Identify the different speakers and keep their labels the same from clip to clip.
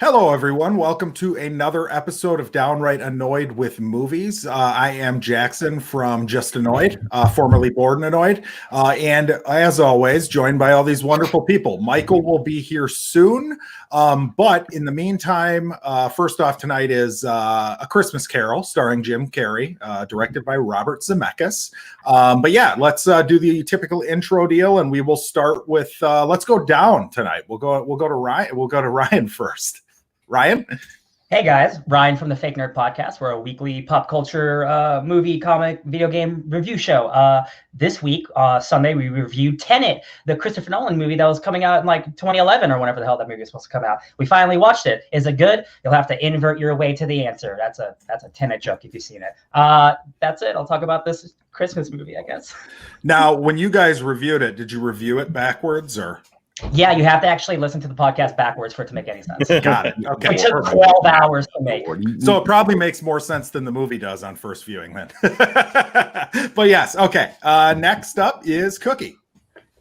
Speaker 1: Hello, everyone. Welcome to another episode of Downright Annoyed with Movies. I am Jackson from Just Annoyed, formerly Bored and Annoyed. And as always, joined by all these wonderful people. Michael will be here soon. But in the meantime, first off tonight is A Christmas Carol starring Jim Carrey, directed by Robert Zemeckis. But yeah, let's do the typical intro deal, and we will start with let's go down tonight. We'll go to Ryan. We'll go to Ryan first. Ryan?
Speaker 2: Hey guys, Ryan from the Fake Nerd Podcast. We're a weekly pop culture movie, comic, video game review show. This week, Sunday, we reviewed Tenet, the Christopher Nolan movie that was coming out in like 2011 or whenever the hell that movie was supposed to come out. We finally watched it. Is it good? You'll have to invert your way to the answer. That's a Tenet joke if you've seen it. That's it. I'll talk about this Christmas movie, I guess.
Speaker 1: Now, when you guys reviewed it, did you review it backwards or?
Speaker 2: Yeah, you have to actually listen to the podcast backwards for it to make any sense.
Speaker 1: Got it. Okay.
Speaker 2: It took 12 hours to make.
Speaker 1: So it probably makes more sense than the movie does on first viewing then. But yes, okay. Next up is Cookie.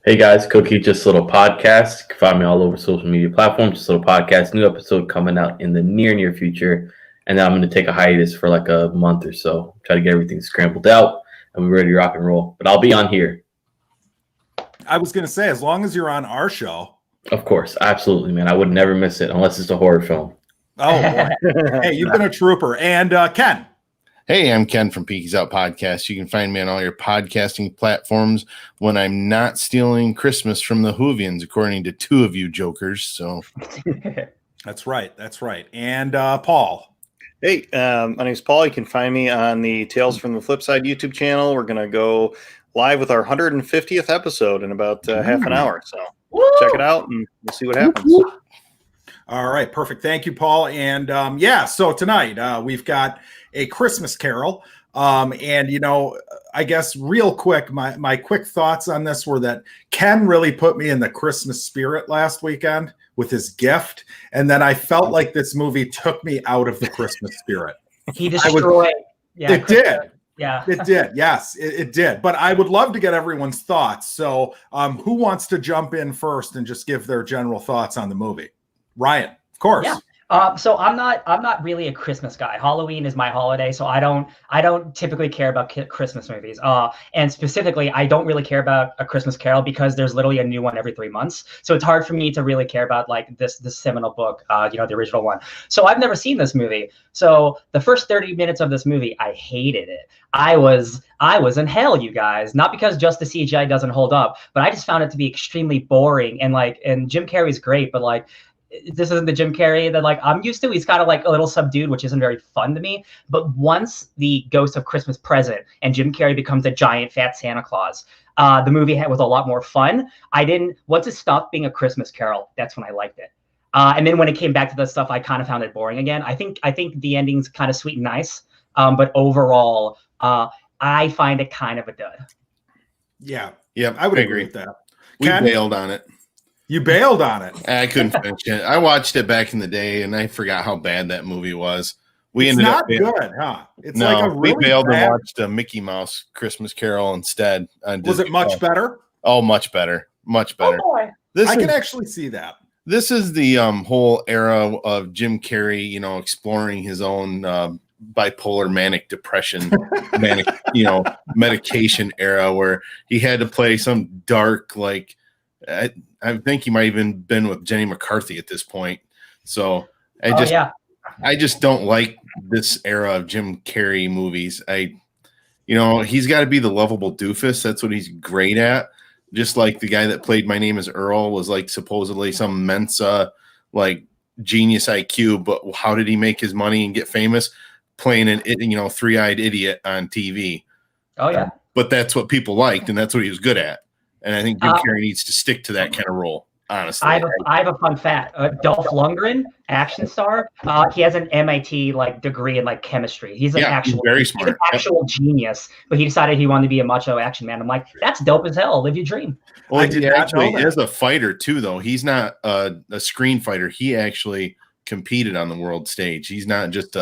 Speaker 3: Hey guys, Cookie, Just a Little Podcast. You can find me all over social media platforms. Just a Little Podcast. New episode coming out in the near future. And then I'm going to take a hiatus for like a month or so. Try to get everything scrambled out. And we're ready to rock and roll. But I'll be on here.
Speaker 1: I was going to say, as long as you're on our show.
Speaker 3: Of course. Absolutely, man. I would never miss it unless it's a horror film.
Speaker 1: Oh, boy. Hey, you've been a trooper. And Ken.
Speaker 4: Hey, I'm Ken from Pinkysoutpodcast. You can find me on all your podcasting platforms when I'm not stealing Christmas from the Whovians, according to two of you jokers. So
Speaker 1: That's right. That's right. And Paul.
Speaker 5: Hey, my name's Paul. You can find me on the Tales from the Flipside YouTube channel. We're going to go live with our 150th episode in about half an hour. So check it out and we'll see what happens.
Speaker 1: All right, perfect. Thank you, Paul. And so tonight we've got A Christmas Carol. And, you know, I guess real quick, my quick thoughts on this were that Ken really put me in the Christmas spirit last weekend with his gift. And then I felt like this movie took me out of the Christmas spirit.
Speaker 2: He destroyed.
Speaker 1: It did.
Speaker 2: Yeah,
Speaker 1: it did. Yes, it did. But I would love to get everyone's thoughts. So who wants to jump in first and just give their general thoughts on the movie? Ryan, of course.
Speaker 2: Yeah. So I'm not really a Christmas guy. Halloween is my holiday, so I don't typically care about Christmas movies. And specifically, I don't really care about A Christmas Carol because there's literally a new one every 3 months. So it's hard for me to really care about like this seminal book, the original one. So I've never seen this movie. So the first 30 minutes of this movie, I hated it. I was in hell, you guys. Not because just the CGI doesn't hold up, but I just found it to be extremely boring. And Jim Carrey's great, but like, this isn't the Jim Carrey that like I'm used to. He's kind of like a little subdued, which isn't very fun to me. But once the Ghost of Christmas Present and Jim Carrey becomes a giant fat Santa Claus, the movie was a lot more fun. Once it stopped being A Christmas Carol, that's when I liked it. And then when it came back to the stuff, I kind of found it boring again. I think the ending's kind of sweet and nice. But overall, I find it kind of a dud.
Speaker 1: Yeah, I would agree with that.
Speaker 4: we
Speaker 1: Ken?
Speaker 4: bailed on it.
Speaker 1: You bailed on it.
Speaker 4: I couldn't finish it. I watched it back in the day, and I forgot how bad that movie was.
Speaker 1: It's not good, huh? It's like a really
Speaker 4: we bailed
Speaker 1: bad...
Speaker 4: and watched a Mickey Mouse Christmas Carol instead.
Speaker 1: Was it much better?
Speaker 4: Oh, much better. Much better.
Speaker 2: Oh boy.
Speaker 1: I can actually see that.
Speaker 4: This is the whole era of Jim Carrey, you know, exploring his own bipolar manic depression, medication era where he had to play some dark, like, I think he might even been with Jenny McCarthy at this point. So I just don't like this era of Jim Carrey movies. He's got to be the lovable doofus. That's what he's great at. Just like the guy that played My Name is Earl was like supposedly some Mensa, like genius IQ, but how did he make his money and get famous? Playing an three-eyed idiot on TV.
Speaker 2: Oh yeah.
Speaker 4: But that's what people liked, and that's what he was good at. And I think Jim Carrey needs to stick to that kind of role. Honestly,
Speaker 2: I have a fun fact. Dolph Lundgren, action star. He has an MIT degree in chemistry. He's
Speaker 4: very smart.
Speaker 2: He's an actual genius. But he decided he wanted to be a macho action man. I'm like, that's dope as hell. Live your dream.
Speaker 4: Well, he is a fighter too, though. He's not a screen fighter. He actually competed on the world stage. He's not just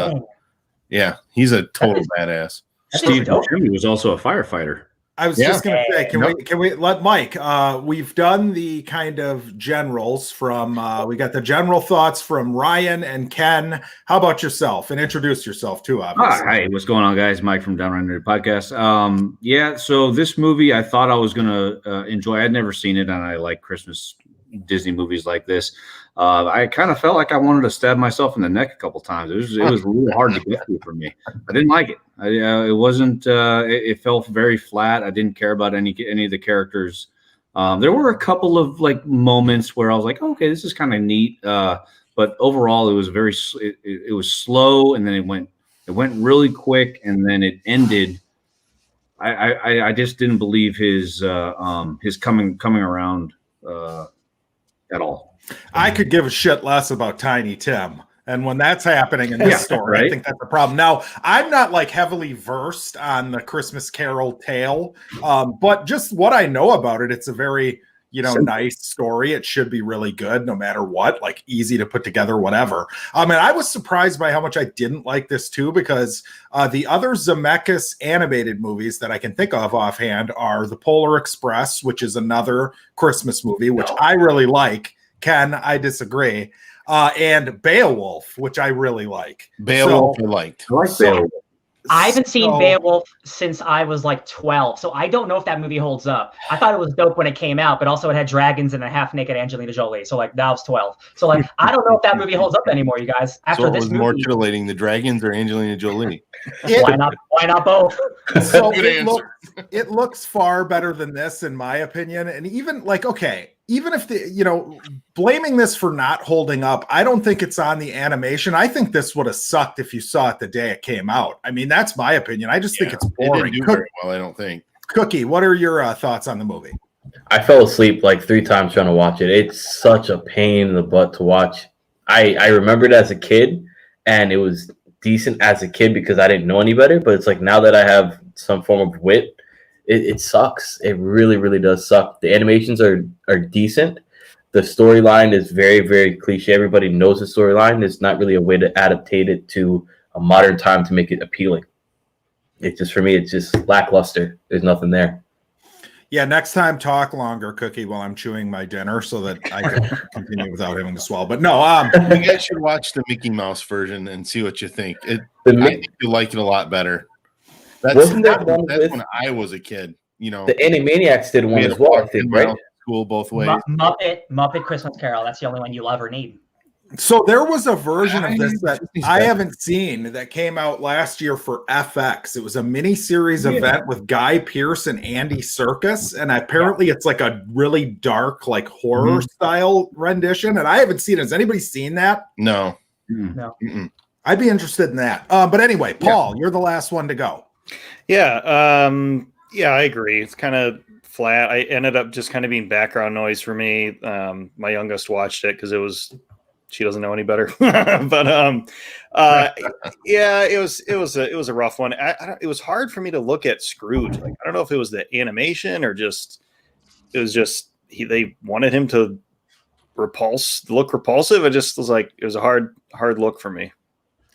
Speaker 4: he's a total badass.
Speaker 6: Steve Buscemi was also a firefighter.
Speaker 1: I was just going to say, can we let Mike? We've done the kind of generals from. We got the general thoughts from Ryan and Ken. How about yourself? And introduce yourself too. Obviously.
Speaker 6: Hi, what's going on, guys? Mike from Downright Annoyed podcast. Yeah, so this movie I thought I was going to enjoy. I'd never seen it, and I like Christmas Disney movies like this. I kind of felt like I wanted to stab myself in the neck a couple times. It was a little hard to get through for me. I didn't like it. It wasn't. It felt very flat. I didn't care about any of the characters. There were a couple of like moments where I was like, okay, this is kind of neat. But overall, it was it was slow, and then it went really quick, and then it ended. I just didn't believe his coming around at all.
Speaker 1: I could give a shit less about Tiny Tim. And when that's happening in this story, right? I think that's a problem. Now, I'm not like heavily versed on the Christmas Carol tale, but just what I know about it, it's a very, nice story. It should be really good no matter what, like easy to put together, whatever. And I was surprised by how much I didn't like this too, because the other Zemeckis animated movies that I can think of offhand are The Polar Express, which is another Christmas movie, which I really like. Ken, I disagree. And Beowulf, which I really like.
Speaker 4: Beowulf, I liked.
Speaker 6: Beowulf.
Speaker 2: I haven't seen Beowulf since I was like 12, so I don't know if that movie holds up. I thought it was dope when it came out, but also it had dragons and a half-naked Angelina Jolie. So like, now it's 12. So like, I don't know if that movie holds up anymore, you guys. After this movie,
Speaker 4: more titillating, the dragons or Angelina Jolie?
Speaker 2: Why not both?
Speaker 1: So it looks far better than this, in my opinion. And even like, okay, even if blaming this for not holding up, I don't think it's on the animation. I think this would have sucked if you saw it the day it came out. I mean, that's my opinion. I just think it's boring.
Speaker 4: It didn't do very well, I don't think.
Speaker 1: Cookie, what are your thoughts on the movie?
Speaker 3: I fell asleep like 3 times trying to watch it. It's such a pain in the butt to watch. I remember it as a kid, and it was decent as a kid because I didn't know any better. But it's like now that I have some form of wit, it sucks. It really, really does suck. The animations are decent. The storyline is very, very cliche. Everybody knows the storyline. There's not really a way to adaptate it to a modern time to make it appealing. It's just, for me, it's just lackluster. There's nothing there.
Speaker 1: Yeah, next time talk longer, Cookie, while I'm chewing my dinner so that I can continue without having to swallow. But no,
Speaker 4: you guys should watch the Mickey Mouse version and see what you think. I think you like it a lot better. That's when I was a kid.
Speaker 3: The Animaniacs did one as well, I think, right?
Speaker 4: School both ways.
Speaker 2: Muppet Christmas Carol. That's the only one you'll ever need.
Speaker 1: So there was a version of this that I haven't seen that came out last year for FX. It was a mini-series event with Guy Pearce and Andy Serkis, and apparently it's like a really dark, like horror style rendition. And I haven't seen it. Has anybody seen that?
Speaker 4: No.
Speaker 2: No.
Speaker 1: I'd be interested in that. But anyway, Paul, you're the last one to go.
Speaker 5: Yeah, I agree. It's kind of flat. I ended up just kind of being background noise for me. My youngest watched it because she doesn't know any better. But it was a rough one. It was hard for me to look at Scrooge. Like, I don't know if it was the animation or they wanted him to look repulsive. It just was like, it was a hard look for me.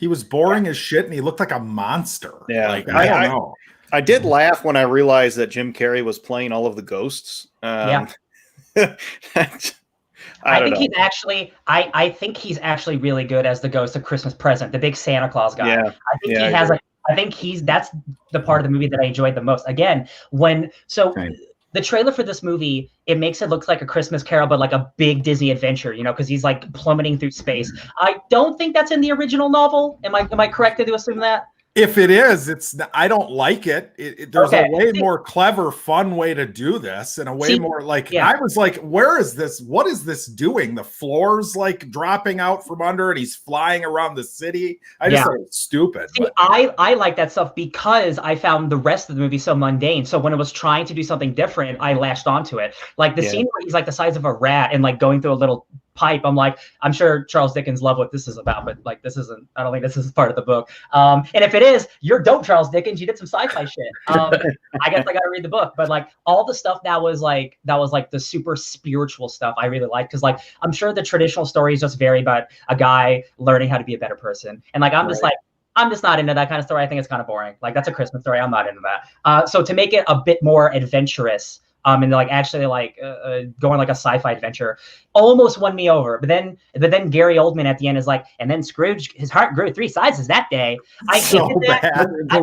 Speaker 1: He was boring as shit, and he looked like a monster.
Speaker 5: Yeah,
Speaker 1: like, I don't know.
Speaker 5: I did laugh when I realized that Jim Carrey was playing all of the ghosts. I
Speaker 2: think he's actually really good as the ghost of Christmas Present, the big Santa Claus guy.
Speaker 5: Yeah.
Speaker 2: I think that's the part of the movie that I enjoyed the most. Again, the trailer for this movie, it makes it look like a Christmas Carol, but like a big Disney adventure, because he's like plummeting through space. I don't think that's in the original novel. Am I correct to assume that?
Speaker 1: If it is, I don't like it. There's a way more clever, fun way to do this, and a way more like, I was like, where is this? What is this doing? The floor's like dropping out from under it. He's flying around the city. I just thought it was stupid.
Speaker 2: See, I like that stuff because I found the rest of the movie so mundane. So when it was trying to do something different, I latched onto it. Like the scene where he's like the size of a rat and like going through a little pipe. I'm like, I'm sure Charles Dickens loved what this is about, but like I don't think this is part of the book. And if it is, you're dope, Charles Dickens. You did some sci-fi shit. I guess I gotta read the book. But like all the stuff that was like the super spiritual stuff I really liked, because like I'm sure the traditional stories just vary about a guy learning how to be a better person. And like I'm just like, I'm just not into that kind of story. I think it's kind of boring. Like, that's a Christmas story. I'm not into that. So to make it a bit more adventurous, and like actually like going like a sci-fi adventure, almost won me over. But then Gary Oldman at the end is like, and then Scrooge, his heart grew 3 sizes that day. I hated that. I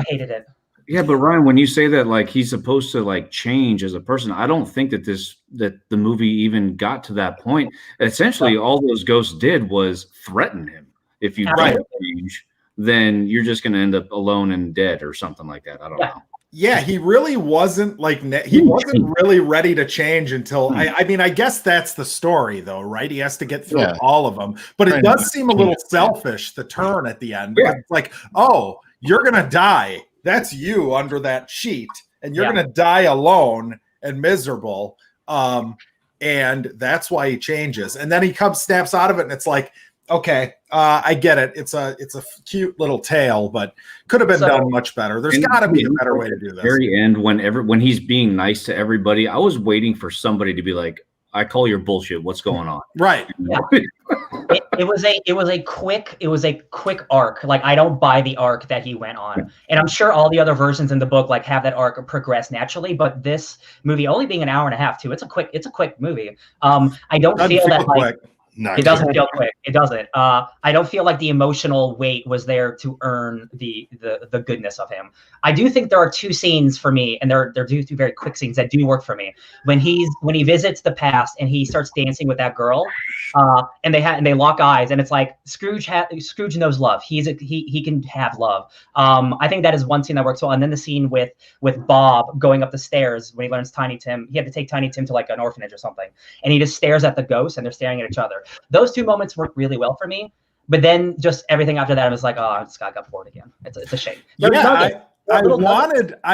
Speaker 2: hated it.
Speaker 6: Yeah, but Ryan, when you say that like he's supposed to like change as a person, I don't think that the movie even got to that point. Essentially, all those ghosts did was threaten him. If you don't change, then you're just going to end up alone and dead or something like that. I don't know.
Speaker 1: Yeah, he really wasn't really ready to change until I mean, I guess that's the story though, right? He has to get through all of them, but it does seem a little selfish, the turn at the end. Yeah. It's like, oh, you're gonna die. That's you under that sheet, and you're gonna die alone and miserable. And that's why he changes. And then he snaps out of it, and it's like, okay, I get it. It's a cute little tale, but could have been done much better. There's got to be a better way to do this.
Speaker 6: Very end, when he's being nice to everybody, I was waiting for somebody to be like, "I call your bullshit. What's going on?"
Speaker 1: Right.
Speaker 2: Yeah. It was a quick arc. Like, I don't buy the arc that he went on, and I'm sure all the other versions in the book like have that arc progress naturally. But this movie, only being an hour and a half too, it's a quick movie. I don't feel that like. It doesn't feel quick. It doesn't. I don't feel like the emotional weight was there to earn the goodness of him. I do think there are 2 scenes for me, and they're 2 very quick scenes that do work for me. When he visits the past and he starts dancing with that girl, and they lock eyes, and it's like Scrooge knows love. He can have love. I think that is one scene that works well. And then the scene with Bob going up the stairs when he learns Tiny Tim. He had to take Tiny Tim to like an orphanage or something, and he just stares at the ghost, and they're staring at each other. Those 2 moments work really well for me, but then just everything after that, I was like, oh, this guy got bored again. It's a shame.
Speaker 1: I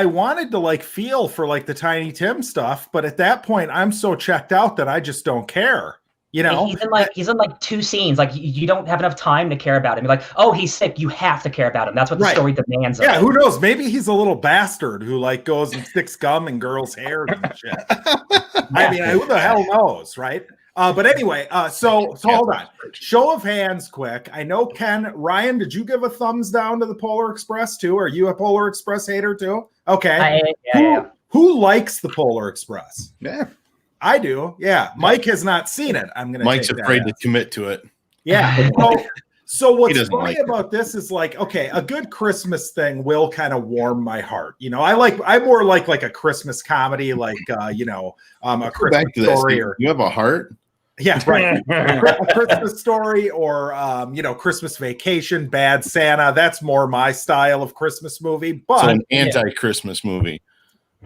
Speaker 1: wanted to like feel for like the Tiny Tim stuff, but at that point, I'm so checked out that I just don't care. You know,
Speaker 2: he's in like 2 scenes. Like, you don't have enough time to care about him. You're like, oh, he's sick. You have to care about him. That's what the story demands.
Speaker 1: Yeah, who knows? Maybe he's a little bastard who like goes and sticks gum in girls' hair and shit. I mean, who the hell knows, right? But anyway, so hold on. Show of hands, quick. I know Ryan, did you give a thumbs down to the Polar Express too? Are you a Polar Express hater too? Okay. Who likes the Polar Express?
Speaker 4: Yeah,
Speaker 1: I do. Yeah, Mike has not seen it.
Speaker 4: Mike's afraid to commit to it.
Speaker 1: Yeah. So what's funny about this is like, okay, a good Christmas thing will kind of warm my heart. You know, I more like a Christmas comedy, like a Christmas story.
Speaker 4: You have a heart.
Speaker 1: Yeah, right. A Christmas Story or Christmas Vacation, Bad Santa. That's more my style of Christmas movie. But
Speaker 4: so an anti-Christmas movie.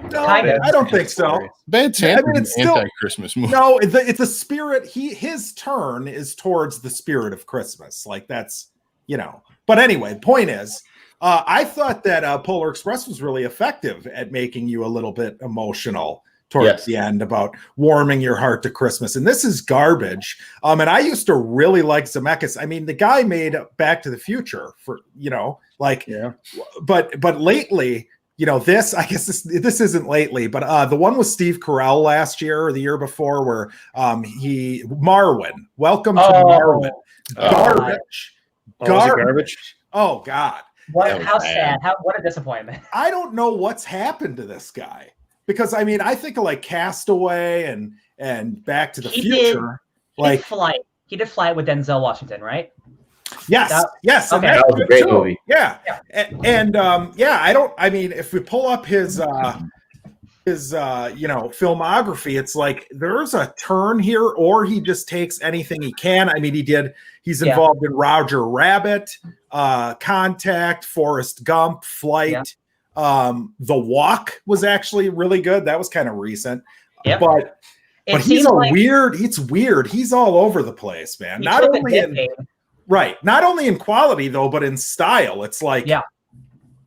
Speaker 1: No, I don't think so.
Speaker 4: Bad Santa is an anti-Christmas movie.
Speaker 1: No, it's a spirit. His turn is towards the spirit of Christmas. Like that's, But anyway, point is, I thought that Polar Express was really effective at making you a little bit emotional towards the end about warming your heart to Christmas. And this is garbage. And I used to really like Zemeckis. I mean, the guy made Back to the Future but lately, this, I guess this isn't lately, but the one with Steve Carell last year or the year before where Marwin, Welcome to Marwin. Garbage.
Speaker 5: Garbage.
Speaker 1: Oh God.
Speaker 2: How sad. What a disappointment.
Speaker 1: I don't know what's happened to this guy. Because I mean, I think of like Castaway and Back to the Future.
Speaker 2: He did Flight with Denzel Washington, right?
Speaker 1: Yes.
Speaker 2: Okay.
Speaker 3: That was a great movie.
Speaker 1: Yeah. I mean, if we pull up his filmography, it's like there's a turn here, or he just takes anything he can. I mean, he's involved in Roger Rabbit, Contact, Forrest Gump, Flight. Yeah. The Walk was actually really good. That was kind of recent. Yep. But he's weird. It's weird. He's all over the place, man. Not only in quality though, but in style. It's like,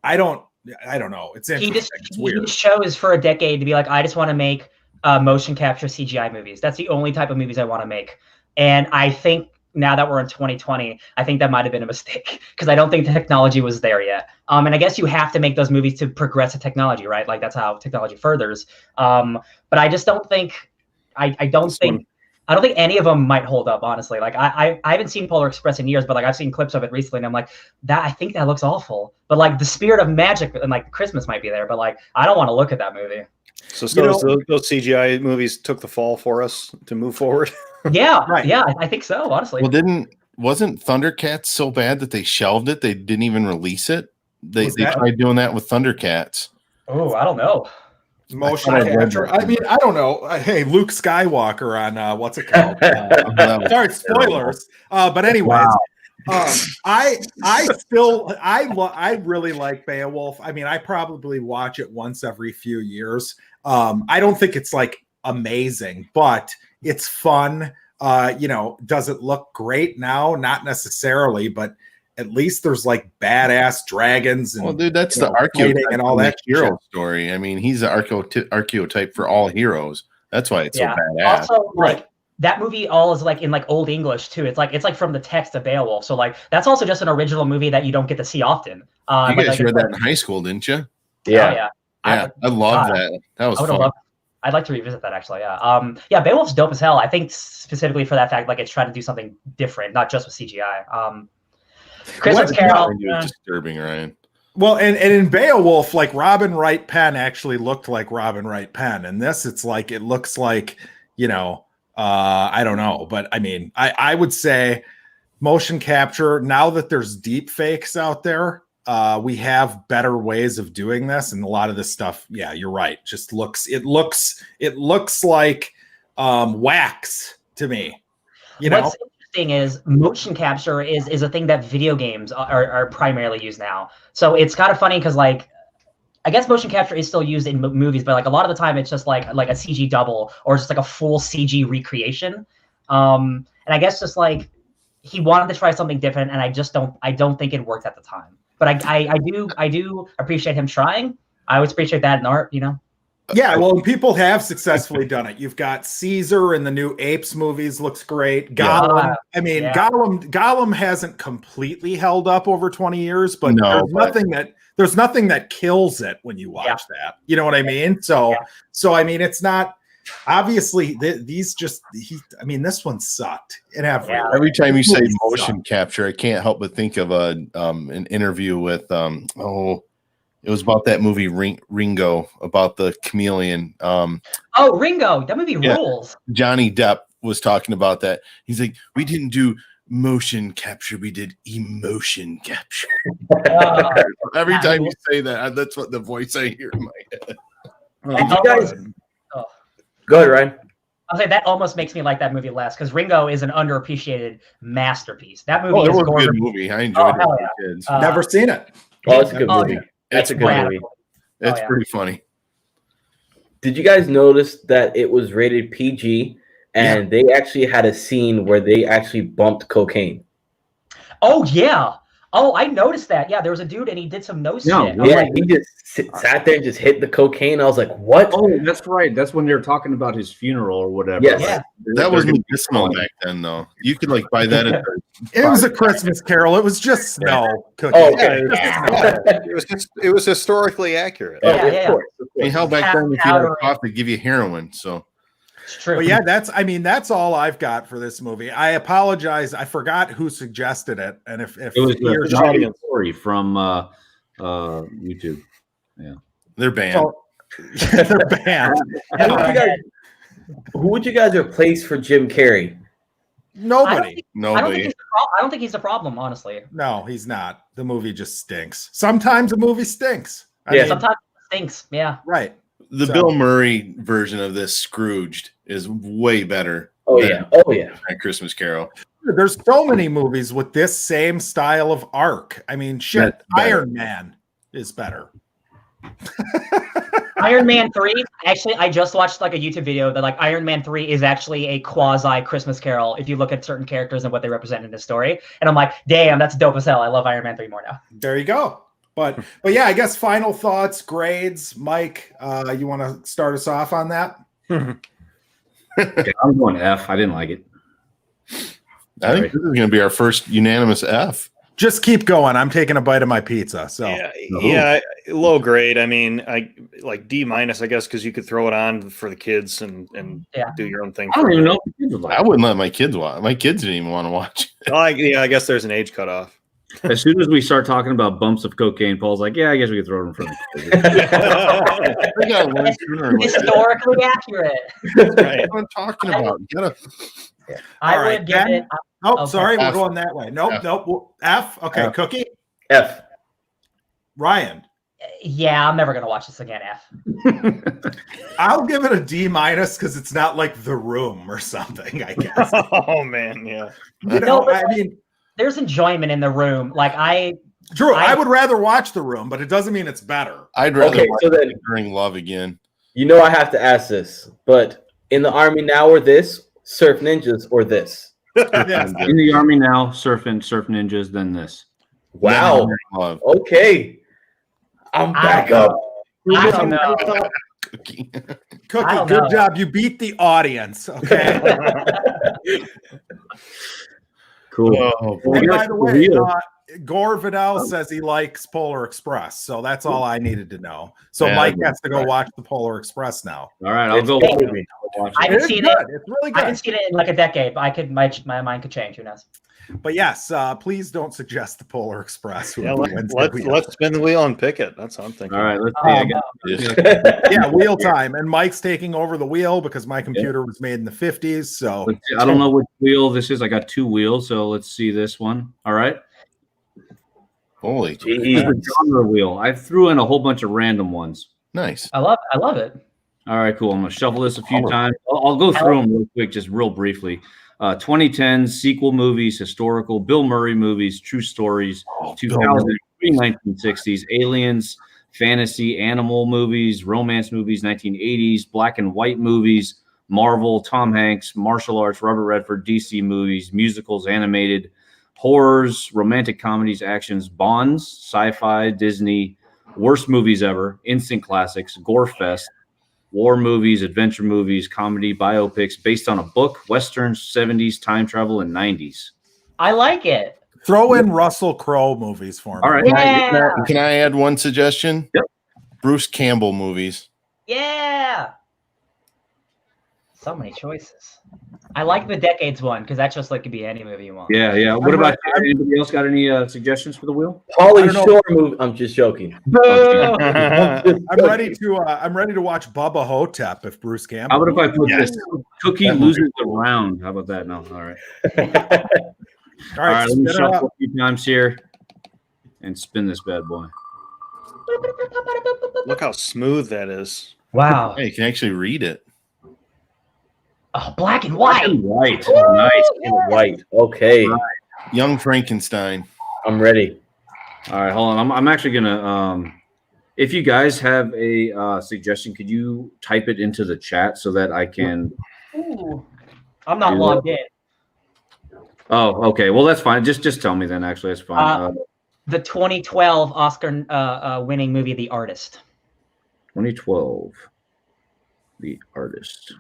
Speaker 1: I don't know. It's interesting. It's weird.
Speaker 2: He just chose for a decade to be like, I just want to make motion capture CGI movies. That's the only type of movies I want to make. And I think now that we're in 2020, I think that might have been a mistake because I don't think the technology was there yet. And I guess you have to make those movies to progress the technology, right? Like that's how technology furthers. But I just don't think, I don't think I don't think any of them might hold up, honestly. Like I haven't seen Polar Express in years, but like I've seen clips of it recently, and I'm like, I think that looks awful. But like the spirit of magic and like Christmas might be there, but like I don't want to look at that movie.
Speaker 5: So those CGI movies took the fall for us to move forward.
Speaker 2: Yeah, right. Yeah, I think so, honestly.
Speaker 4: Well, wasn't Thundercats so bad that they shelved it? They didn't even release it. They tried doing that with Thundercats.
Speaker 2: Oh, I don't know.
Speaker 1: Motion capture. I mean, I don't know. Hey, Luke Skywalker on what's it called? Sorry, spoilers. But anyways, I really like Beowulf. I mean, I probably watch it once every few years. I don't think it's like amazing, but it's fun. Does it look great now? Not necessarily, but at least there's like badass dragons and
Speaker 4: that's the archetype
Speaker 1: and all that
Speaker 4: hero story. I mean, he's the archetype for all heroes. That's why it's so badass.
Speaker 2: Also, like that movie all is like in like Old English too. It's like from the text of Beowulf. So like that's also just an original movie that you don't get to see often.
Speaker 4: You guys read that in high school, didn't you?
Speaker 3: Yeah.
Speaker 4: I love that. That was fun.
Speaker 2: I'd like to revisit that actually. Yeah. Beowulf's dope as hell. I think specifically for that fact, like it's trying to do something different, not just with CGI. Christmas Carol.
Speaker 4: Disturbing, Ryan.
Speaker 1: Well, and in Beowulf, like Robin Wright Penn actually looked like Robin Wright Penn. And this, it looks like, I don't know. But I mean, I would say motion capture, now that there's deep fakes out there, we have better ways of doing this. And a lot of this stuff, yeah, you're right. It looks like wax to me.
Speaker 2: What's interesting is motion capture is a thing that video games are primarily used now. So it's kind of funny because like I guess motion capture is still used in movies, but like a lot of the time it's just like a CG double or just like a full CG recreation. And I guess just like he wanted to try something different, and I don't think it worked at the time. But I do appreciate him trying. I always appreciate that in art,
Speaker 1: Yeah, well, people have successfully done it. You've got Caesar in the new Apes movies, looks great. Gollum. I mean, Gollum hasn't completely held up over 20 years, but there's nothing that kills it when you watch that. You know what I mean? So I mean, it's not obviously this one sucked.
Speaker 4: Every time you say motion capture, I can't help but think of an interview with it was about that movie Ringo, about the chameleon.
Speaker 2: Ringo, that movie rules.
Speaker 4: Johnny Depp was talking about that. He's like, we didn't do motion capture, we did emotion capture. Every time you say that, that's what the voice I hear in my head.
Speaker 2: Did you guys?
Speaker 3: Go ahead, Ryan.
Speaker 2: I'll say that almost makes me like that movie less because Ringo is an underappreciated masterpiece. That movie is
Speaker 4: a good movie. I enjoyed it as kids.
Speaker 1: Never seen it.
Speaker 3: Oh, it's a good movie. That's a good movie.
Speaker 4: It's pretty funny.
Speaker 3: Did you guys notice that it was rated PG and they actually had a scene where they actually bumped cocaine?
Speaker 2: Oh, yeah. Oh, I noticed that. Yeah, there was a dude and he did some nose shit.
Speaker 3: Yeah, he just sat there and just hit the cocaine. I was like, what?
Speaker 6: Oh, that's right. That's when they were talking about his funeral or whatever.
Speaker 3: Yes.
Speaker 2: Yeah.
Speaker 4: That was medicinal back then, though. You could like buy that at
Speaker 1: It was a Christmas Carol. It was just snow cookies.
Speaker 3: Oh, okay.
Speaker 5: It was historically accurate.
Speaker 2: Yeah.
Speaker 3: Of course.
Speaker 4: I mean, hell, back then, if you had a cough, they give you heroin. So
Speaker 2: it's true.
Speaker 1: But yeah, that's all I've got for this movie. I apologize. I forgot who suggested it. And if
Speaker 6: it was Tori from YouTube. Yeah.
Speaker 4: They're banned.
Speaker 1: They're banned.
Speaker 3: Who would you guys replace for Jim Carrey?
Speaker 1: Nobody.
Speaker 4: Nobody.
Speaker 2: I don't think he's the problem, honestly.
Speaker 1: No, he's not. The movie just stinks. Sometimes a movie stinks.
Speaker 2: Sometimes it stinks. Yeah.
Speaker 1: Right.
Speaker 4: The Bill Murray version of this Scrooged is way better.
Speaker 3: Oh yeah.
Speaker 4: Christmas Carol.
Speaker 1: There's so many movies with this same style of arc. I mean, shit. Iron Man is better.
Speaker 2: Iron Man 3. Actually, I just watched like a YouTube video that like Iron Man 3 is actually a quasi Christmas Carol if you look at certain characters and what they represent in the story. And I'm like, damn, that's dope as hell. I love Iron Man 3 more now.
Speaker 1: There you go. But yeah, I guess final thoughts, grades. Mike, you want to start us off on that?
Speaker 6: I'm going F. I didn't like it.
Speaker 4: I think this is going to be our first unanimous F.
Speaker 1: Just keep going. I'm taking a bite of my pizza. So
Speaker 5: yeah, low grade. I mean, I like D-, I guess, because you could throw it on for the kids and do your own thing.
Speaker 6: I don't even know.
Speaker 4: I wouldn't let my kids watch. My kids didn't even want to watch it.
Speaker 5: I guess there's an age cutoff.
Speaker 6: As soon as we start talking about bumps of cocaine, Paul's like, "Yeah, I guess we could throw it in front of the kids."
Speaker 2: Historically accurate.
Speaker 4: That's right. What I'm talking about. You gotta.
Speaker 2: I would give it.
Speaker 1: Oh, sorry, we're going that way. Nope. F. Okay,
Speaker 3: F.
Speaker 1: Cookie.
Speaker 3: F.
Speaker 1: Ryan.
Speaker 2: Yeah, I'm never gonna watch this again. F.
Speaker 1: I'll give it a D- because it's not like The Room or something. I guess.
Speaker 5: Oh man, yeah.
Speaker 1: I mean,
Speaker 2: there's enjoyment in The Room.
Speaker 1: Drew, I would rather watch The Room, but it doesn't mean it's better.
Speaker 4: I'd rather watch During Love again.
Speaker 3: I have to ask this, but in the Army now or this, Surf Ninjas or this?
Speaker 6: In the Army now, surf ninjas, then this.
Speaker 3: Wow. Okay. I'm back up.
Speaker 2: I don't know.
Speaker 1: Cookie, good job. You beat the audience. Okay.
Speaker 6: Cool.
Speaker 1: And by the way, Gore Vidal says he likes Polar Express, so that's all I needed to know. So Mike has to go watch the Polar Express now.
Speaker 6: All right, I'll go watch it.
Speaker 2: I haven't seen it.
Speaker 1: It's really good.
Speaker 2: I haven't seen it in like a decade, but my mind could change. Who knows?
Speaker 1: But yes, please don't suggest the Polar Express.
Speaker 5: Let's spin the wheel and pick it. That's what I'm thinking.
Speaker 6: All right, let's see.
Speaker 1: Yeah, wheel time, and Mike's taking over the wheel because my computer was made in the 50s. So
Speaker 6: I don't know which wheel this is. I got two wheels, so let's see this one. All right.
Speaker 4: Holy
Speaker 6: genre wheel. I threw in a whole bunch of random ones.
Speaker 4: Nice.
Speaker 2: I love it.
Speaker 6: All right, cool. I'm gonna shuffle this a few times. I'll go through them real quick, just real briefly. 2010 sequel movies, historical Bill Murray movies, true stories, 2000, 1960s, aliens, fantasy, animal movies, romance movies, 1980s, black and white movies, Marvel, Tom Hanks, martial arts, Robert Redford, DC movies, musicals, animated, horrors, romantic comedies, actions, Bonds, sci-fi, Disney, worst movies ever, instant classics, gore fest, war movies, adventure movies, comedy, biopics based on a book, westerns, 70s, time travel, and 90s.
Speaker 2: I like it.
Speaker 1: Throw in Russell Crowe movies for me.
Speaker 6: All right.
Speaker 2: Yeah.
Speaker 4: Can I add one suggestion?
Speaker 6: Yep.
Speaker 4: Bruce Campbell movies.
Speaker 2: Yeah. So many choices. I like the decades one because that's just like could be any movie you want.
Speaker 6: Yeah. What about anybody else got any suggestions for the wheel?
Speaker 3: Pauly Shore movie. I'm just joking.
Speaker 1: I'm ready to watch Bubba Hotep if Bruce Campbell.
Speaker 6: How about if I put this? Cookie loses the round. How about that? No. All right. All right. Let me shuffle a few times here and spin this bad boy.
Speaker 5: Look how smooth that is.
Speaker 2: Wow.
Speaker 4: Hey, you can actually read it.
Speaker 2: Oh, black and white.
Speaker 6: Nice.
Speaker 3: White. Okay.
Speaker 4: Young Frankenstein.
Speaker 3: I'm ready.
Speaker 6: All right, hold on. I'm actually gonna. If you guys have a suggestion, could you type it into the chat so that I can?
Speaker 2: Ooh. I'm not logged in.
Speaker 6: Oh, okay. Well, that's fine. Just tell me then. Actually, that's fine.
Speaker 2: The 2012 Oscar winning movie, The Artist.
Speaker 6: 2012, The Artist.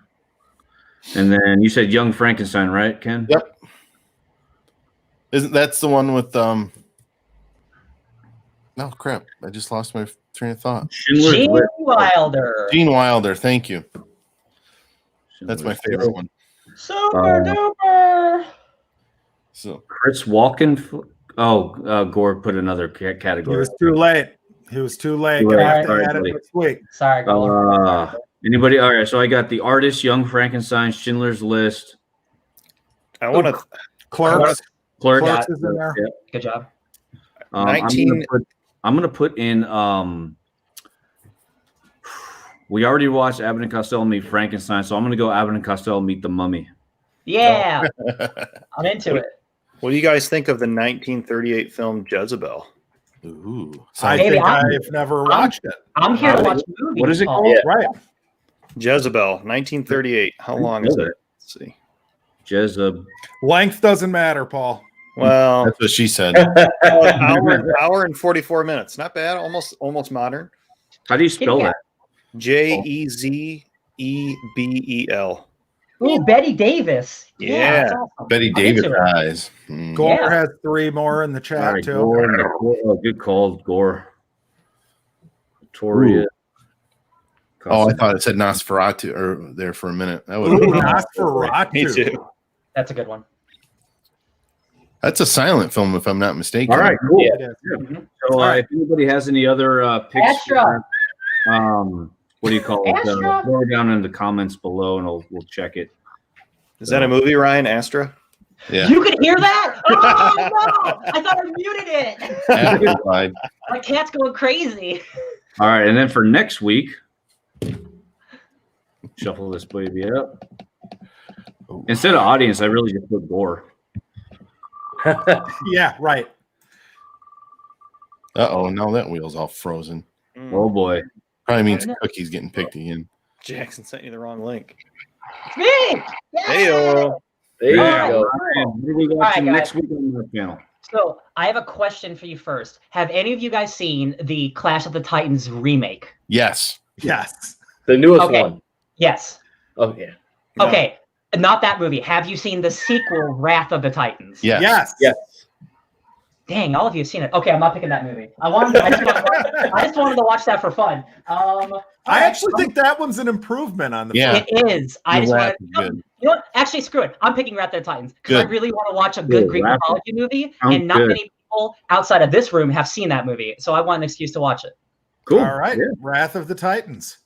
Speaker 6: And then you said Young Frankenstein, right, Ken?
Speaker 4: Yep. Isn't that's the one with No crap. I just lost my train of thought.
Speaker 2: Gene Wilder.
Speaker 4: Gene Wilder, thank you. That's my favorite one.
Speaker 2: Super duper.
Speaker 6: So Chris Walken. Gore put another category.
Speaker 1: He was too late. Gonna have to add it next week.
Speaker 2: Sorry, Gore.
Speaker 6: Anybody? All right. So I got The Artist, Young Frankenstein, Schindler's List.
Speaker 5: I want to.
Speaker 1: Clerks.
Speaker 6: Clerks
Speaker 1: is in there.
Speaker 6: Yeah.
Speaker 2: Good job.
Speaker 5: 19.
Speaker 6: I'm gonna put in. We already watched Abbott and Costello meet Frankenstein, so I'm gonna go Abbott and Costello meet the Mummy.
Speaker 2: Yeah, I'm into it.
Speaker 5: What do you guys think of the 1938 film Jezebel?
Speaker 4: Ooh,
Speaker 1: I've never watched it.
Speaker 2: I'm here to watch movies.
Speaker 6: What is it called?
Speaker 3: Yeah.
Speaker 1: Right.
Speaker 5: Jezebel, 1938. How long is it? Let's see.
Speaker 6: Jezebel.
Speaker 1: Length doesn't matter, Paul.
Speaker 5: Well,
Speaker 4: that's what she said.
Speaker 5: hour and 44 minutes. Not bad. Almost modern.
Speaker 6: How do you spell that?
Speaker 5: Jezebel.
Speaker 2: Ooh, Betty Davis.
Speaker 5: Yeah.
Speaker 2: That's awesome.
Speaker 4: Betty
Speaker 2: I'm into
Speaker 4: Davis
Speaker 2: it.
Speaker 4: eyes.
Speaker 1: Gore
Speaker 2: Yeah.
Speaker 1: has 3 more in the chat
Speaker 6: All right,
Speaker 1: too.
Speaker 6: Gore, good call, Gore. Tori.
Speaker 4: Oh, I thought it said Nosferatu or there for a minute. That
Speaker 1: Ooh,
Speaker 4: would
Speaker 1: Nosferatu.
Speaker 5: Me too.
Speaker 2: That's a good one.
Speaker 4: That's a silent film, if I'm not mistaken.
Speaker 6: All right, cool.
Speaker 1: It is.
Speaker 2: Mhm.
Speaker 6: So
Speaker 1: All right.
Speaker 6: if anybody has any other picks,
Speaker 2: Astra.
Speaker 6: what do you call it?
Speaker 2: Astra.
Speaker 6: Throw it down in the comments below, and we'll check it.
Speaker 5: Is that a movie, Ryan? Astra?
Speaker 4: Yeah.
Speaker 2: You could hear that? Oh no! I thought I muted it.
Speaker 4: Amplified.
Speaker 2: My cat's going crazy.
Speaker 6: All right, and then for next week, shuffle this baby up. Instead of audience, I really just put Gore.
Speaker 1: Yeah, right.
Speaker 4: Uh-oh, now that wheel's all frozen.
Speaker 6: Oh boy.
Speaker 4: Probably means Cookie's getting picked again.
Speaker 5: Jackson sent you the wrong link.
Speaker 2: Me!
Speaker 5: Hey-o.
Speaker 3: There you
Speaker 2: Yeah.
Speaker 3: go.
Speaker 6: What are we
Speaker 2: All right,
Speaker 6: watching
Speaker 2: guys.
Speaker 6: next week on the channel?
Speaker 2: So I have a question for you first. Have any of you guys seen the Clash of the Titans remake?
Speaker 4: Yes.
Speaker 1: Yes.
Speaker 3: The newest
Speaker 2: Okay.
Speaker 3: one.
Speaker 2: Yes.
Speaker 3: Oh yeah.
Speaker 5: No.
Speaker 2: Okay. Not that movie. Have you seen the sequel, Wrath of the Titans?
Speaker 4: Yes.
Speaker 1: Yes.
Speaker 3: Yes.
Speaker 2: Dang, all of you have seen it. Okay, I'm not picking that movie. I just wanted to watch that for fun.
Speaker 1: I actually think that one's an improvement on the
Speaker 4: Yeah.
Speaker 2: It is. I just
Speaker 4: Wrath
Speaker 2: wanted.
Speaker 4: is good.
Speaker 2: You know what? Actually, screw it. I'm picking Wrath of the Titans because I
Speaker 4: Good.
Speaker 2: really want to watch a good Greek
Speaker 6: Wrath-
Speaker 2: mythology movie,
Speaker 6: Sounds
Speaker 2: and not
Speaker 6: good.
Speaker 2: many people outside of this room have seen that movie. So I want an excuse to watch it.
Speaker 6: Cool.
Speaker 1: All right.
Speaker 6: Yeah,
Speaker 1: Wrath of the Titans.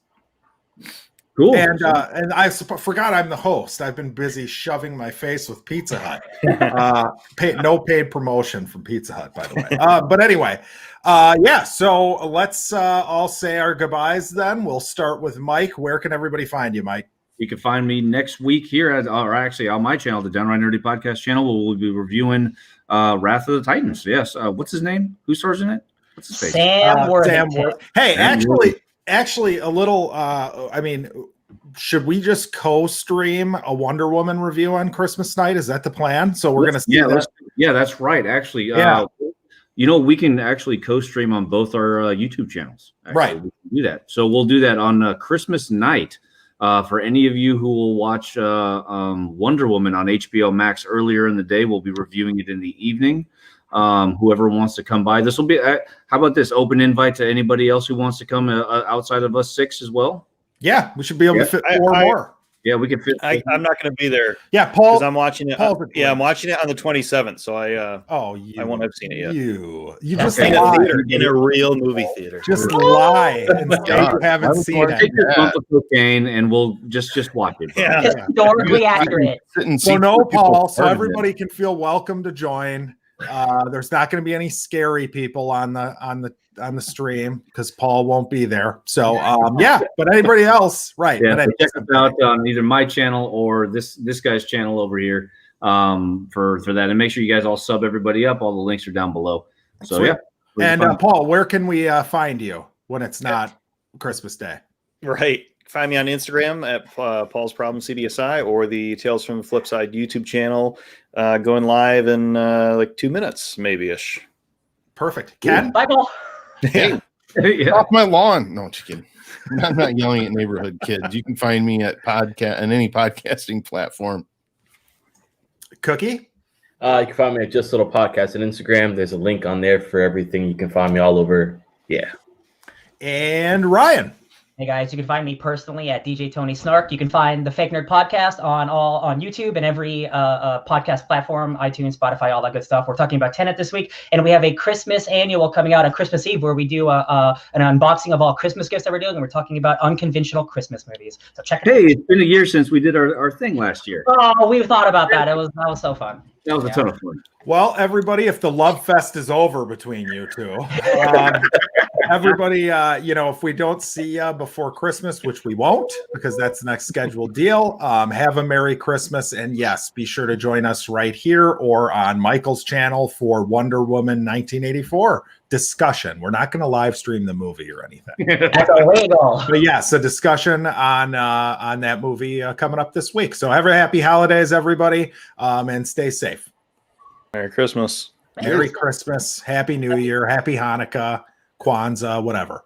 Speaker 6: cool.
Speaker 1: And I forgot I'm the host. I've been busy shoving my face with Pizza Hut. No paid promotion from Pizza Hut, by the way. But anyway, yeah. So let's all say our goodbyes. Then we'll start with Mike. Where can everybody find you, Mike?
Speaker 6: You can find me next week here, or actually on my channel, the Downright Nerdy Podcast channel. We'll be reviewing Wrath of the Titans. Yes. What's his name? Who stars in it? What's his face?
Speaker 2: Sam Worthington.
Speaker 1: Sam Hey,
Speaker 6: Sam
Speaker 1: actually, a little. I mean, should we just co-stream a Wonder Woman review on Christmas night? Is that the plan? So we're gonna see that.
Speaker 6: Yeah, that's right. Actually,
Speaker 1: Yeah.
Speaker 6: we can actually co-stream on both our YouTube channels. Actually.
Speaker 1: Right.
Speaker 6: We can do that. So we'll do that on Christmas night. For any of you who will watch Wonder Woman on HBO Max earlier in the day, we'll be reviewing it in the evening. Whoever wants to come by, this will be. How about this? Open invite to anybody else who wants to come outside of us 6 as well.
Speaker 1: Yeah, we should be able to fit 4 more.
Speaker 6: Yeah, we can fit.
Speaker 5: I'm not going to be there
Speaker 1: Yeah, Paul.
Speaker 5: because I'm watching it.
Speaker 1: Paul's
Speaker 5: Yeah, I'm watching it on the 27th. So I won't have seen it yet.
Speaker 1: You
Speaker 2: That's
Speaker 1: just
Speaker 5: in a
Speaker 1: lie.
Speaker 5: theater, in a real movie theater.
Speaker 1: Just lie and say you haven't seen
Speaker 6: Take
Speaker 1: it.
Speaker 6: your bump of cocaine and we'll just watch it. bro.
Speaker 5: Yeah.
Speaker 2: Historically accurate.
Speaker 4: Sit and
Speaker 1: So
Speaker 4: see
Speaker 1: no,
Speaker 4: people
Speaker 1: Paul. So
Speaker 4: part of it.
Speaker 1: everybody can feel welcome to join. There's not going to be any scary people on the stream because Paul won't be there. So yeah, but anybody else, right?
Speaker 6: Yeah,
Speaker 1: But
Speaker 6: so check us out on either my channel or this guy's channel over here for that. And make sure you guys all sub everybody up. All the links are down below. So
Speaker 1: Sweet.
Speaker 6: yeah.
Speaker 1: And Paul, where can we find you when it's not Christmas Day?
Speaker 5: Right. Find me on Instagram at Paul's Problem CDSI or the Tales from the Flipside YouTube channel, going live in like 2 minutes, maybe ish.
Speaker 1: Perfect. Ken?
Speaker 2: Bye, Paul.
Speaker 4: Hey,
Speaker 6: Yeah.
Speaker 4: off my lawn. No, just kidding. I'm not yelling at neighborhood kids. You can find me at on any podcasting platform.
Speaker 1: Cookie?
Speaker 3: You can find me at Just Little Podcast on Instagram. There's a link on there for everything. You can find me all over. Yeah.
Speaker 1: And Ryan?
Speaker 2: Hey guys, you can find me personally at DJ Tony Snark. You can find the Fake Nerd Podcast on YouTube and every podcast platform, iTunes, Spotify, all that good stuff. We're talking about Tenet this week, and we have a Christmas annual coming out on Christmas Eve where we do an unboxing of all Christmas gifts that we're doing, and we're talking about unconventional Christmas movies. So check it out.
Speaker 6: Hey, it's been a year since we did our thing last year.
Speaker 2: Oh, we thought about that. That was so fun.
Speaker 6: That was a ton of fun.
Speaker 1: Well, everybody, if the love fest is over between you two, everybody, if we don't see you before Christmas, which we won't because that's the next scheduled deal, have a Merry Christmas. And yes, be sure to join us right here or on Michael's channel for Wonder Woman 1984 discussion. We're not going to live stream the movie or anything.
Speaker 2: That's illegal.
Speaker 1: But yes, a discussion on that movie coming up this week. So have a happy holidays, everybody, and stay safe.
Speaker 5: Merry Christmas.
Speaker 1: Merry Christmas, Happy New Year, Happy Hanukkah, Kwanzaa, whatever.